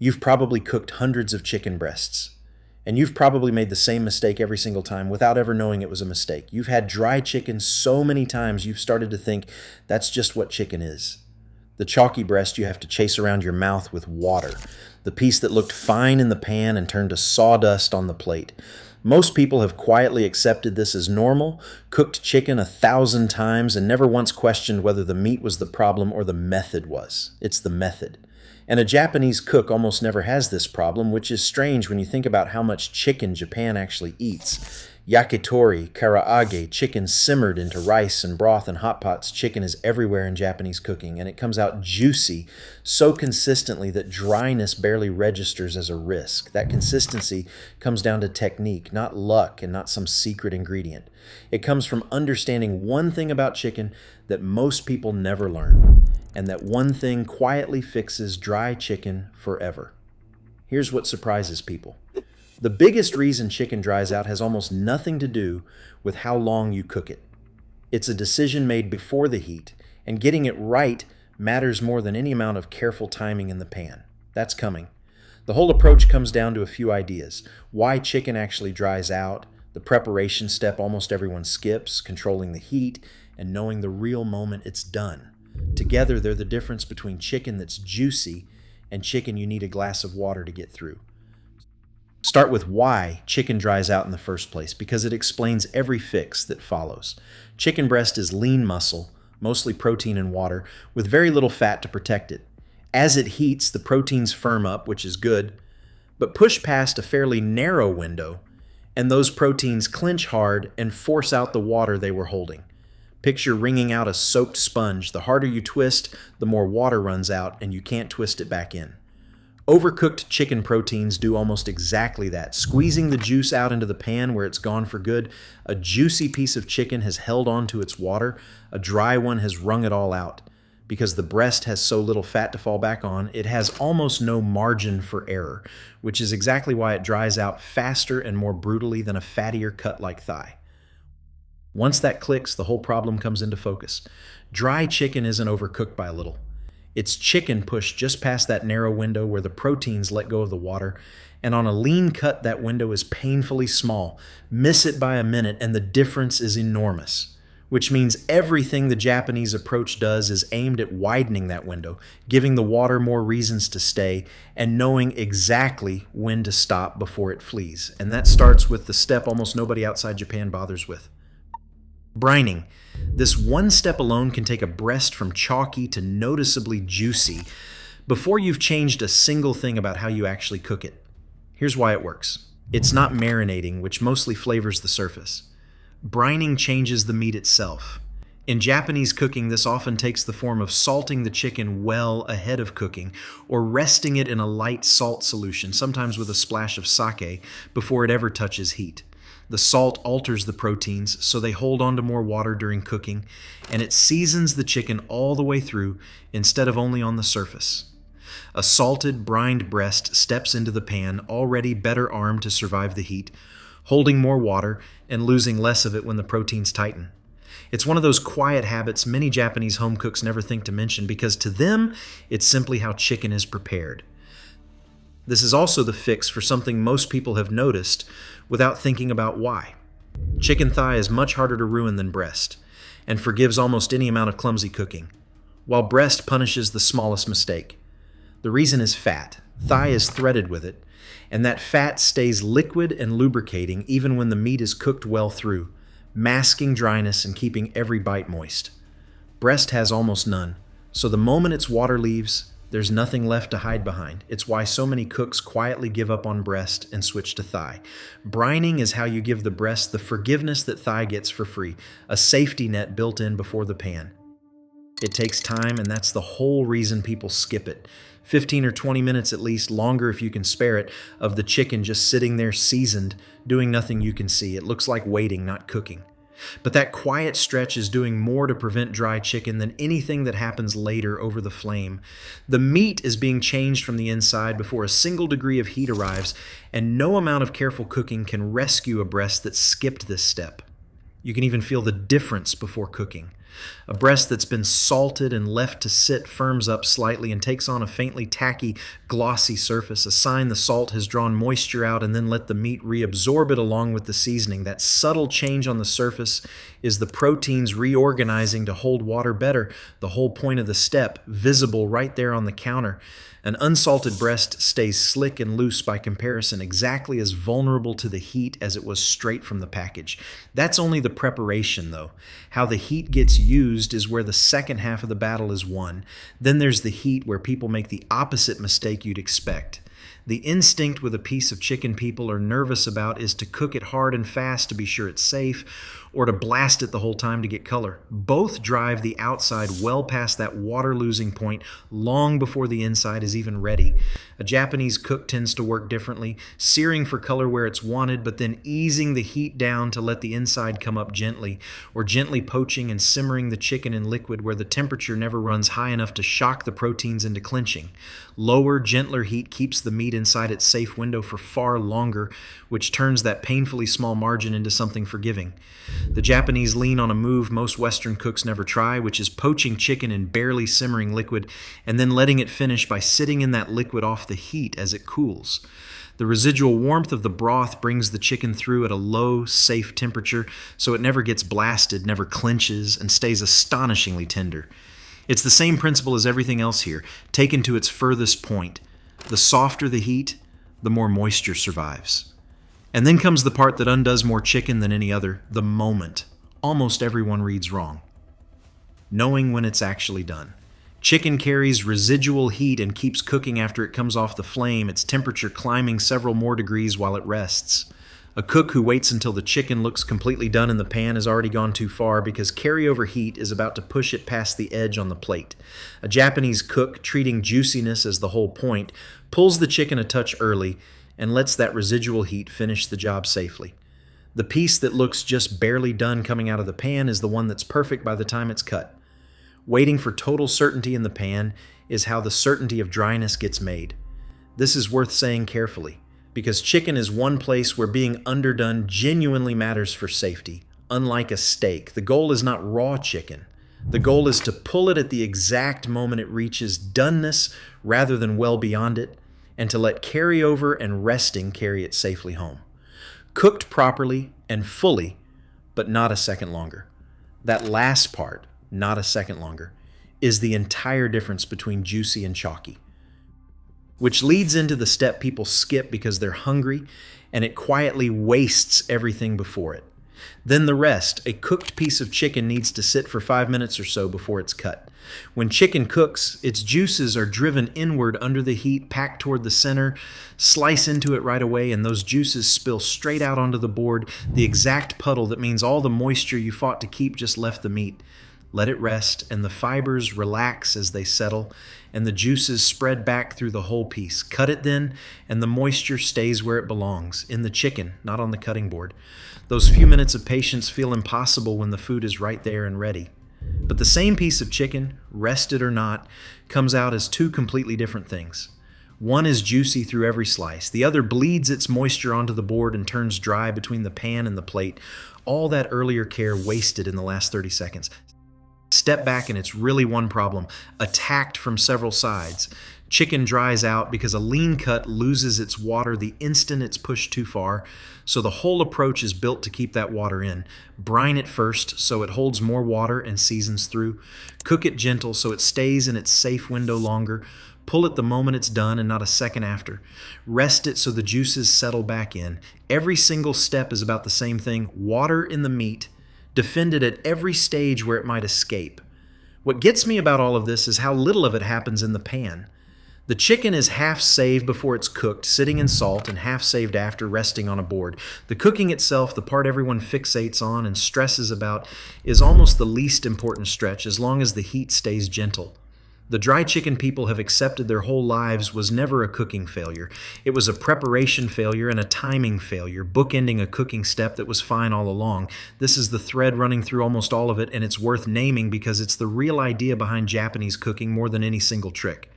You've probably cooked hundreds of chicken breasts, and you've probably made the same mistake every single time without ever knowing it was a mistake. You've had dry chicken so many times you've started to think that's just what chicken is. The chalky breast you have to chase around your mouth with water. The piece that looked fine in the pan and turned to sawdust on the plate. Most people have quietly accepted this as normal, cooked chicken 1,000 times, and never once questioned whether the meat was the problem or the method was. It's the method. And a Japanese cook almost never has this problem, which is strange when you think about how much chicken Japan actually eats. Yakitori, karaage, chicken simmered into rice and broth and hot pots. Chicken is everywhere in Japanese cooking, and it comes out juicy so consistently that dryness barely registers as a risk. That consistency comes down to technique, not luck and not some secret ingredient. It comes from understanding one thing about chicken that most people never learn, and that one thing quietly fixes dry chicken forever. Here's what surprises people. The biggest reason chicken dries out has almost nothing to do with how long you cook it. It's a decision made before the heat, and getting it right matters more than any amount of careful timing in the pan. That's coming. The whole approach comes down to a few ideas. Why chicken actually dries out, the preparation step almost everyone skips, controlling the heat, and knowing the real moment it's done. Together, they're the difference between chicken that's juicy and chicken you need a glass of water to get through. Start with why chicken dries out in the first place, because it explains every fix that follows. Chicken breast is lean muscle, mostly protein and water, with very little fat to protect it. As it heats, the proteins firm up, which is good, but push past a fairly narrow window, and those proteins clench hard and force out the water they were holding. Picture wringing out a soaked sponge. The harder you twist, the more water runs out, and you can't twist it back in. Overcooked chicken proteins do almost exactly that, squeezing the juice out into the pan where it's gone for good. A juicy piece of chicken has held on to its water. A dry one has wrung it all out. Because the breast has so little fat to fall back on, it has almost no margin for error, which is exactly why it dries out faster and more brutally than a fattier cut like thigh. Once that clicks, the whole problem comes into focus. Dry chicken isn't overcooked by a little. It's chicken pushed just past that narrow window where the proteins let go of the water, and on a lean cut that window is painfully small. Miss it by a minute and the difference is enormous, which means everything the Japanese approach does is aimed at widening that window, giving the water more reasons to stay, and knowing exactly when to stop before it flees. And that starts with the step almost nobody outside Japan bothers with. Brining. This one step alone can take a breast from chalky to noticeably juicy before you've changed a single thing about how you actually cook it. Here's why it works. It's not marinating, which mostly flavors the surface. Brining changes the meat itself. In Japanese cooking, this often takes the form of salting the chicken well ahead of cooking, or resting it in a light salt solution, sometimes with a splash of sake, before it ever touches heat. The salt alters the proteins, so they hold on to more water during cooking, and it seasons the chicken all the way through instead of only on the surface. A salted, brined breast steps into the pan, already better armed to survive the heat, holding more water and losing less of it when the proteins tighten. It's one of those quiet habits many Japanese home cooks never think to mention because to them, it's simply how chicken is prepared. This is also the fix for something most people have noticed without thinking about why. Chicken thigh is much harder to ruin than breast, and forgives almost any amount of clumsy cooking, while breast punishes the smallest mistake. The reason is fat. Thigh is threaded with it, and that fat stays liquid and lubricating even when the meat is cooked well through, masking dryness and keeping every bite moist. Breast has almost none, so the moment its water leaves, there's nothing left to hide behind. It's why so many cooks quietly give up on breast and switch to thigh. Brining is how you give the breast the forgiveness that thigh gets for free, a safety net built in before the pan. It takes time, and that's the whole reason people skip it. 15 or 20 minutes at least, longer if you can spare it, of the chicken just sitting there seasoned, doing nothing you can see. It looks like waiting, not cooking. But that quiet stretch is doing more to prevent dry chicken than anything that happens later over the flame. The meat is being changed from the inside before a single degree of heat arrives, and no amount of careful cooking can rescue a breast that skipped this step. You can even feel the difference before cooking. A breast that's been salted and left to sit firms up slightly and takes on a faintly tacky, glossy surface, a sign the salt has drawn moisture out and then let the meat reabsorb it along with the seasoning. That subtle change on the surface is the proteins reorganizing to hold water better, the whole point of the step, visible right there on the counter. An unsalted breast stays slick and loose by comparison, exactly as vulnerable to the heat as it was straight from the package. That's only the preparation, though. How the heat gets used is where the second half of the battle is won. Then there's the heat where people make the opposite mistake you'd expect. The instinct with a piece of chicken people are nervous about is to cook it hard and fast to be sure it's safe, or to blast it the whole time to get color. Both drive the outside well past that water-losing point long before the inside is even ready. A Japanese cook tends to work differently, searing for color where it's wanted, but then easing the heat down to let the inside come up gently, or gently poaching and simmering the chicken in liquid where the temperature never runs high enough to shock the proteins into clinching. Lower, gentler heat keeps the meat inside its safe window for far longer, which turns that painfully small margin into something forgiving. The Japanese lean on a move most Western cooks never try, which is poaching chicken in barely simmering liquid and then letting it finish by sitting in that liquid off the heat as it cools. The residual warmth of the broth brings the chicken through at a low, safe temperature so it never gets blasted, never clinches, and stays astonishingly tender. It's the same principle as everything else here, taken to its furthest point. The softer the heat, the more moisture survives. And then comes the part that undoes more chicken than any other, the moment. Almost everyone reads wrong. Knowing when it's actually done. Chicken carries residual heat and keeps cooking after it comes off the flame, its temperature climbing several more degrees while it rests. A cook who waits until the chicken looks completely done in the pan has already gone too far because carryover heat is about to push it past the edge on the plate. A Japanese cook, treating juiciness as the whole point, pulls the chicken a touch early and lets that residual heat finish the job safely. The piece that looks just barely done coming out of the pan is the one that's perfect by the time it's cut. Waiting for total certainty in the pan is how the certainty of dryness gets made. This is worth saying carefully, because chicken is one place where being underdone genuinely matters for safety. Unlike a steak, the goal is not raw chicken. The goal is to pull it at the exact moment it reaches doneness rather than well beyond it, and to let carryover and resting carry it safely home. Cooked properly and fully, but not a second longer. That last part, not a second longer, is the entire difference between juicy and chalky. Which leads into the step people skip because they're hungry, and it quietly wastes everything before it. Then the rest. A cooked piece of chicken needs to sit for 5 minutes or so before it's cut. When chicken cooks, its juices are driven inward under the heat, packed toward the center, slice into it right away, and those juices spill straight out onto the board, the exact puddle that means all the moisture you fought to keep just left the meat. Let it rest, and the fibers relax as they settle, and the juices spread back through the whole piece. Cut it then, and the moisture stays where it belongs, in the chicken, not on the cutting board. Those few minutes of patience feel impossible when the food is right there and ready. But the same piece of chicken, rested or not, comes out as two completely different things. One is juicy through every slice. The other bleeds its moisture onto the board and turns dry between the pan and the plate. All that earlier care wasted in the last 30 seconds. Step back and it's really one problem, attacked from several sides. Chicken dries out because a lean cut loses its water the instant it's pushed too far, so the whole approach is built to keep that water in. Brine it first so it holds more water and seasons through. Cook it gentle so it stays in its safe window longer. Pull it the moment it's done and not a second after. Rest it so the juices settle back in. Every single step is about the same thing, water in the meat, defended at every stage where it might escape. What gets me about all of this is how little of it happens in the pan. The chicken is half saved before it's cooked, sitting in salt, and half saved after, resting on a board. The cooking itself, the part everyone fixates on and stresses about, is almost the least important stretch as long as the heat stays gentle. The dry chicken people have accepted their whole lives was never a cooking failure. It was a preparation failure and a timing failure, bookending a cooking step that was fine all along. This is the thread running through almost all of it, and it's worth naming because it's the real idea behind Japanese cooking more than any single trick.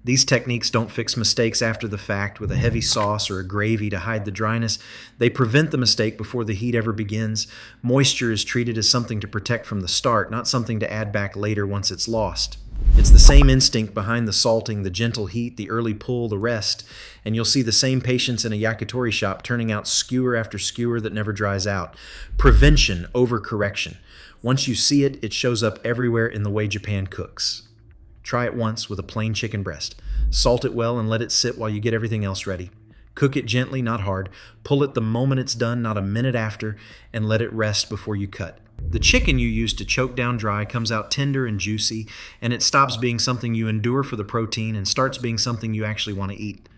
These techniques don't fix mistakes after the fact with a heavy sauce or a gravy to hide the dryness. They prevent the mistake before the heat ever begins. Moisture is treated as something to protect from the start, not something to add back later once it's lost. It's the same instinct behind the salting, the gentle heat, the early pull, the rest, and you'll see the same patience in a yakitori shop turning out skewer after skewer that never dries out. Prevention over correction. Once you see it, it shows up everywhere in the way Japan cooks. Try it once with a plain chicken breast. Salt it well and let it sit while you get everything else ready. Cook it gently, not hard. Pull it the moment it's done, not a minute after, and let it rest before you cut. The chicken you use to choke down dry comes out tender and juicy, and it stops being something you endure for the protein and starts being something you actually want to eat.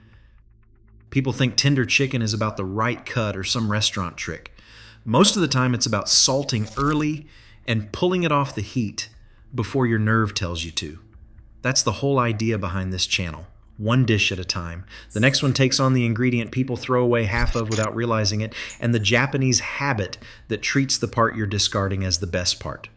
People think tender chicken is about the right cut or some restaurant trick. Most of the time it's about salting early and pulling it off the heat before your nerve tells you to. That's the whole idea behind this channel. One dish at a time. The next one takes on the ingredient people throw away half of without realizing it, and the Japanese habit that treats the part you're discarding as the best part.